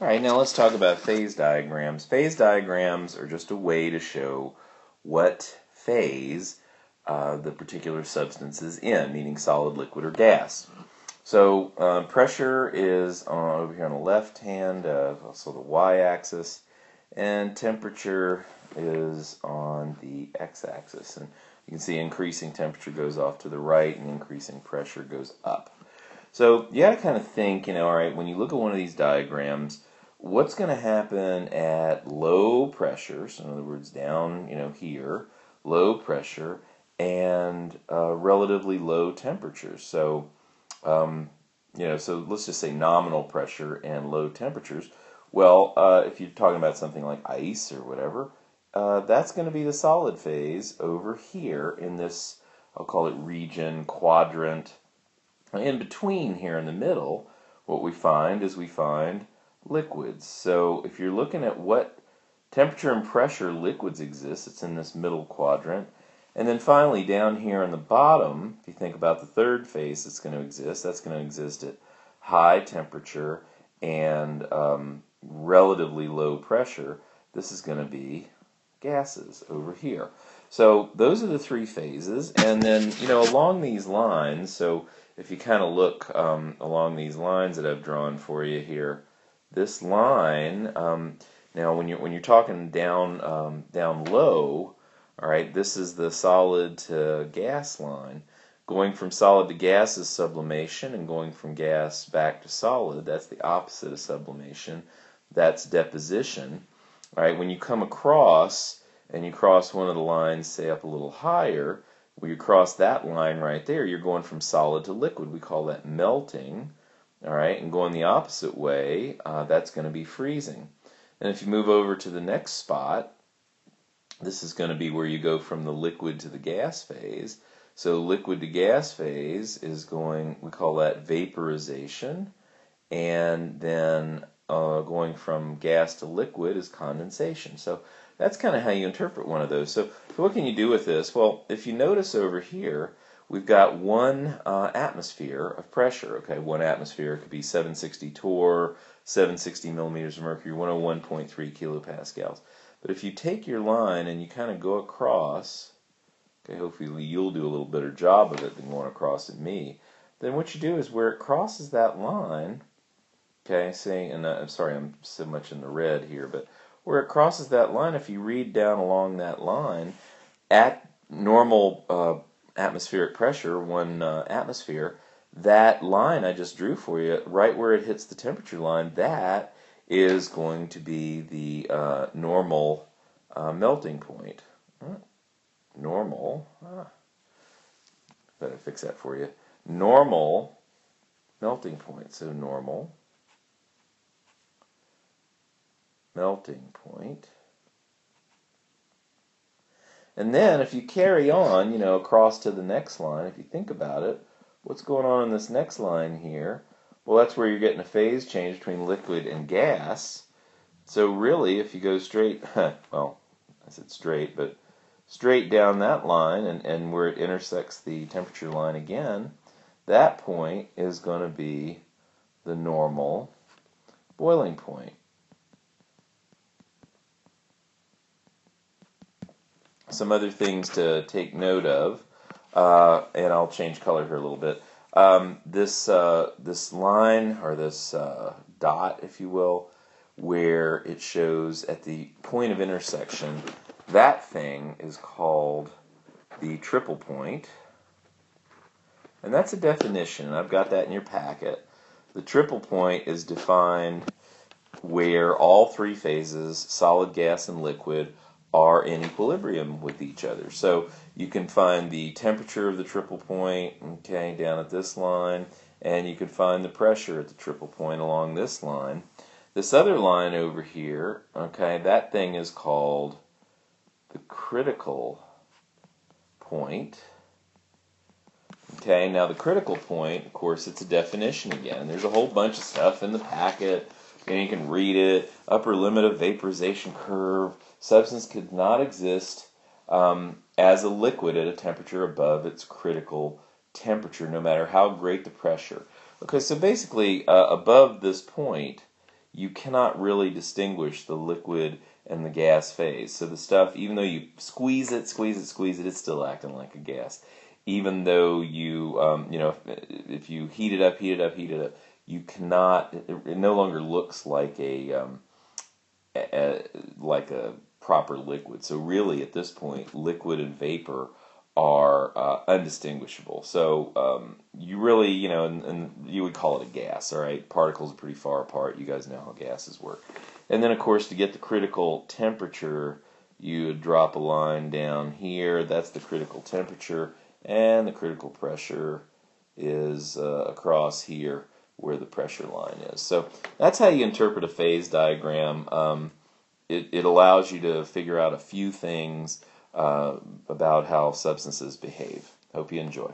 All right, now let's talk about phase diagrams. Phase diagrams are just a way to show what phase the particular substance is in, meaning solid, liquid, or gas. So pressure is over here on the left hand, also the y-axis, and temperature is on the x-axis. And you can see increasing temperature goes off to the right and increasing pressure goes up. So you got to kind of think, all right, when you look at one of these diagrams, what's going to happen at low pressure, so in other words down here, low pressure, and relatively low temperatures. So so let's just say nominal pressure and low temperatures. Well, if you're talking about something like ice or whatever, that's going to be the solid phase over here in this, I'll call it region, quadrant. In between here in the middle, what we find is liquids. So if you're looking at what temperature and pressure liquids exist, it's in this middle quadrant. And then finally down here on the bottom, if you think about the third phase that's going to exist, that's going to exist at high temperature and relatively low pressure. This is going to be gases over here. So those are the three phases. And then, along these lines, so if you kind of look along these lines that I've drawn for you here, this line, now when you're talking down low, all right, this is the solid to gas line. Going from solid to gas is sublimation, and going from gas back to solid, that's the opposite of sublimation. That's deposition. All right, when you come across and you cross one of the lines, say up a little higher, when you cross that line right there, you're going from solid to liquid. We call that melting. All right, and going the opposite way, that's going to be freezing. And if you move over to the next spot, this is going to be where you go from the liquid to the gas phase. So liquid to gas phase is going, we call that vaporization. And then going from gas to liquid is condensation. So that's kind of how you interpret one of those. So what can you do with this? Well, if you notice over here, we've got one atmosphere of pressure. Okay, one atmosphere could be 760 torr, 760 millimeters of mercury, 101.3 kilopascals. But if you take your line and you kind of go across, okay, hopefully you'll do a little better job of it than going across at me, then what you do is where it crosses that line, okay, saying, and I'm sorry I'm so much in the red here, but where it crosses that line, if you read down along that line, at normal atmospheric pressure, 1 atmosphere, that line I just drew for you, right where it hits the temperature line, that is going to be the normal melting point. Normal, better fix that for you. Normal melting point. So normal melting point. And then if you carry on, across to the next line, if you think about it, what's going on in this next line here? Well, that's where you're getting a phase change between liquid and gas. So really, if you go straight, well, I said straight, but straight down that line and where it intersects the temperature line again, that point is going to be the normal boiling point. Some other things to take note of, and I'll change color here a little bit. This line, or this dot, if you will, where it shows at the point of intersection, that thing is called the triple point. And that's a definition. I've got that in your packet. The triple point is defined where all three phases, solid, gas, and liquid, are in equilibrium with each other. So you can find the temperature of the triple point, okay, down at this line, and you can find the pressure at the triple point along this line. This other line over here, okay, that thing is called the critical point. Okay, now the critical point, of course, it's a definition again. There's a whole bunch of stuff in the packet, and you can read it. Upper limit of vaporization curve. Substance could not exist as a liquid at a temperature above its critical temperature, no matter how great the pressure. Okay, so basically, above this point, you cannot really distinguish the liquid and the gas phase. So the stuff, even though you squeeze it, it's still acting like a gas. Even though you, if you heat it up, you cannot. It no longer looks like like a proper liquid. So really, at this point, liquid and vapor are undistinguishable. So you really, and you would call it a gas. All right, particles are pretty far apart. You guys know how gases work. And then, of course, to get the critical temperature, you would drop a line down here. That's the critical temperature, and the critical pressure is across here where the pressure line is. So that's how you interpret a phase diagram. It allows you to figure out a few things about how substances behave. Hope you enjoy.